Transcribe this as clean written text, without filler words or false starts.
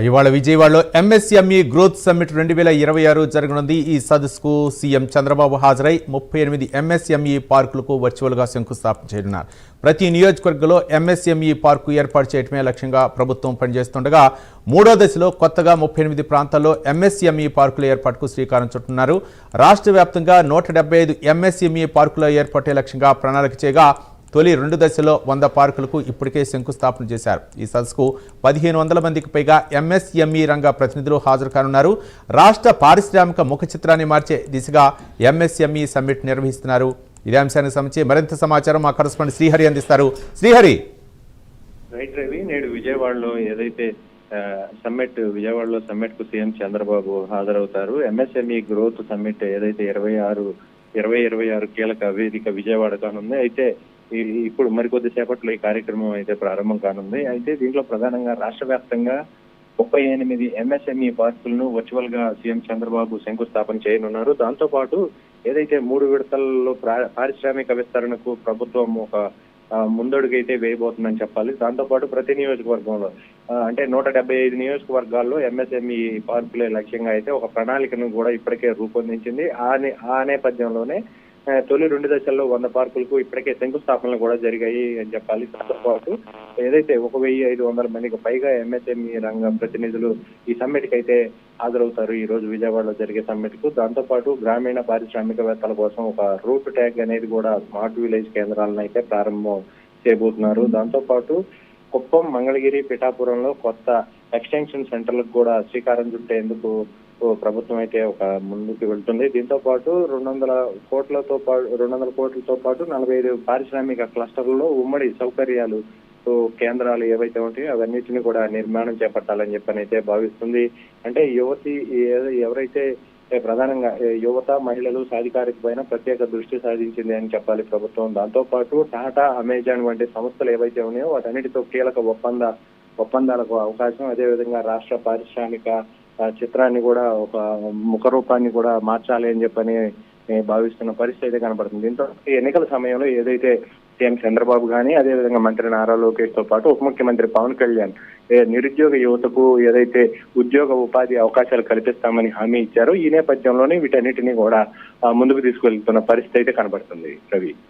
ఇవాళ విజయవాడలో MSME growth summit 2026 జరగనుంది. ఈ సదస్సుకు సీఎం చంద్రబాబు హాజరై 38 ఎంఎస్ఎంఈ పార్కులకు వర్చువల్గా శంకుస్థాపన చేయనున్నారు. ప్రతి నియోజకవర్గంలో ఎంఎస్ఎంఈ పార్కు ఏర్పాటు చేయడమే లక్ష్యంగా ప్రభుత్వం పనిచేస్తుండగా మూడో దశలో కొత్తగా 38 ప్రాంతాల్లో ఎంఎస్ఎంఈ పార్కుల ఏర్పాటుకు శ్రీకారం చుట్టున్నారు. రాష్ట్ర వ్యాప్తంగా 175 ఎంఎస్ఎంఈ పార్కుల ఏర్పాటే లక్ష్యంగా ప్రణాళిక చేయగా తొలి 2 దశల్లో 100 పార్కులకు ఇప్పటికే శంకుస్థాపన చేశారు. ఈ సదస్సుకు 1500 మందికి పైగా ఎంఎస్ఎంఈ రంగ ప్రతినిధులు హాజరు కానున్నారు. రాష్ట్ర పారిశ్రామిక ముఖ చిత్రాన్ని మార్చే దిశగా ఎంఎస్ఎంఈ సమ్మిట్ నిర్వహిస్తున్నారు. ఇదే అంశానికి సంబంధించి మరింత సమాచారం మా కరెస్పాండెంట్ శ్రీహరి అందిస్తారు. శ్రీహరి, రైట్ రవి, నేడు విజయవాడలో ఏదైతే విజయవాడలో సమ్మిట్ కు సీఎం చంద్రబాబు హాజరవుతారు. ఎంఎస్ఎంఈ గ్రోత్ సమ్మిట్ ఏదైతే 2026 కీలక వేదిక విజయవాడ కానుంది. అయితే ఇప్పుడు మరికొద్ది సేపట్లో ఈ కార్యక్రమం అయితే ప్రారంభం కానుంది. అయితే దీంట్లో ప్రధానంగా రాష్ట్ర వ్యాప్తంగా 38 ఎంఎస్ఎంఈ పార్కులను వర్చువల్ గా సీఎం చంద్రబాబు శంకుస్థాపన చేయనున్నారు. దాంతో పాటు ఏదైతే 3 విడతల్లో పారిశ్రామిక విస్తరణకు ప్రభుత్వం ఒక ముందడుగైతే వేయబోతుందని చెప్పాలి. దాంతో పాటు ప్రతి నియోజకవర్గంలో అంటే 175 నియోజకవర్గాల్లో ఎంఎస్ఎంఈ పార్కులే లక్ష్యంగా అయితే ఒక ప్రణాళికను కూడా ఇప్పటికే రూపొందించింది. ఆ నేపథ్యంలోనే తొలి 2 దశల్లో 100 పార్కులకు ఇప్పటికే శంకుస్థాపనలు కూడా జరిగాయి అని చెప్పాలి. దాంతో పాటు ఏదైతే 1500 మందికి పైగా ఎంఎస్ఎంఈ రంగ ప్రతినిధులు ఈ సమ్మిట్ కి అయితే హాజరవుతారు. ఈ రోజు విజయవాడలో జరిగే సమ్మిట్ కు. దాంతో పాటు గ్రామీణ పారిశ్రామికవేత్తల కోసం ఒక రూట్ ట్యాగ్ అనేది కూడా స్మార్ట్ విలేజ్ కేంద్రాలను అయితే ప్రారంభం చేయబోతున్నారు. దాంతో పాటు కుప్పం, మంగళగిరి, పిఠాపురంలో కొత్త ఎక్స్టెన్షన్ సెంటర్లకు కూడా శ్రీకారం చుట్టేందుకు ప్రభుత్వం అయితే ఒక ముందుకు వెళ్తుంది. దీంతో పాటు 200 కోట్లతో పాటు 45 పారిశ్రామిక క్లస్టర్లలో ఉమ్మడి సౌకర్యాలు కేంద్రాలు ఏవైతే ఉంటాయో అవన్నిటిని కూడా నిర్మాణం చేపట్టాలని చెప్పనైతే భావిస్తుంది. అంటే ఎవరైతే ప్రధానంగా యువత, మహిళలు సాధికారిక పైన ప్రత్యేక దృష్టి సాధించింది అని చెప్పాలి ప్రభుత్వం. దాంతో పాటు టాటా, అమెజాన్ వంటి సంస్థలు ఏవైతే ఉన్నాయో వాటన్నిటితో కీలక ఒప్పందాలకు అవకాశం, అదేవిధంగా రాష్ట్ర పారిశ్రామిక చిత్రాన్ని కూడా ఒక ముఖ రూపాన్ని కూడా మార్చాలి అని చెప్పని భావిస్తున్న పరిస్థితి అయితే కనబడుతుంది. దీంతో ఎన్నికల సమయంలో ఏదైతే సీఎం చంద్రబాబు గానీ అదేవిధంగా మంత్రి నారా లోకేష్ తో పాటు ఉప ముఖ్యమంత్రి పవన్ కళ్యాణ్ నిరుద్యోగ యువతకు ఏదైతే ఉద్యోగ ఉపాధి అవకాశాలు కల్పిస్తామని హామీ ఇచ్చారో ఈ నేపథ్యంలోనే వీటన్నిటిని కూడా ముందుకు తీసుకెళ్తున్న పరిస్థితి అయితే కనబడుతుంది రవి.